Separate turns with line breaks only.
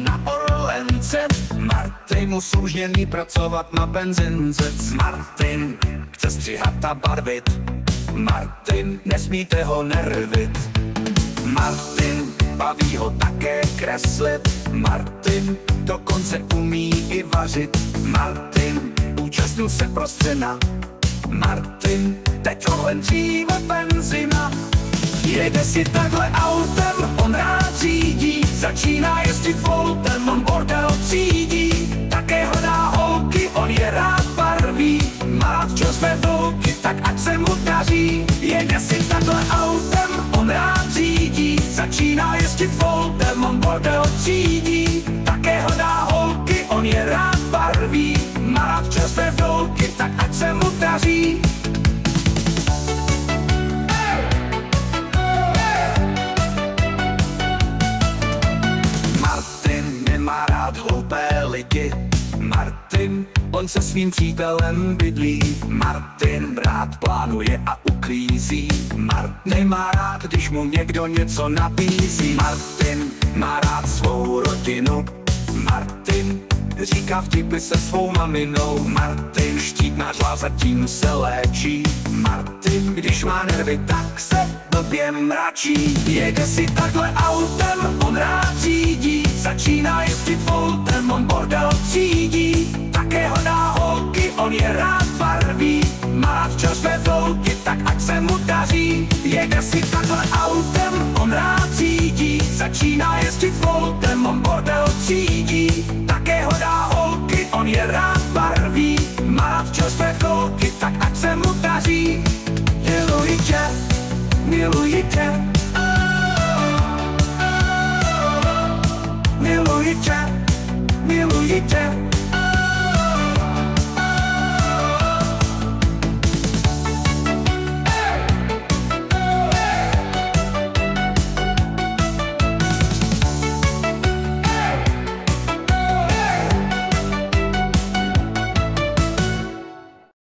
na Orlence. Martin uslužněný pracovat na benzince. Martin chce stříhat a barvit. Martin, nesmíte ho nervit. Martin, baví ho také kreslit. Martin dokonce umí i vařit. Martin účastnil se prostřena. Martin, teď len dříve benzina. Jede si takhle autem, on rád řídí. Začíná jezdit voltem, on bordel třídí. Také hledá holky, on je rád barví. Má rád čerstvé vlky, tak ať se mu daří. Jede si takhle autem, on rád řídí. Začíná jezdit voltem, on bordel třídí. Také hledá holky, on je rád barví. Má rád čerstvé vlky, tak ať se mu daří. Nemá rád hloupé lidi. Martin, on se svým přítelem bydlí. Martin rád plánuje a uklízí. Martin nemá rád, když mu někdo něco nabízí. Martin má rád svou rodinu. Martin říká vtipy se svou maminou. Martin štítná žláza, zatím se léčí. Martin, když má nervy, tak se blbě mračí. Jede si takhle autem, on rád řídí. Začíná jezdit voltem, on bordel třídí. Také hledá holky, on je rád barví. Má rád čerstvé vlky, tak ať se mu daří. Jede si takhle autem, on rád řídí. Začíná jezdit voltem, on bordel třídí. Také hledá holky, on je rád barví. Má rád čerstvé vlky, tak ať se mu daří. Miluji tě, miluji tě. Miluji tě, miluji tě.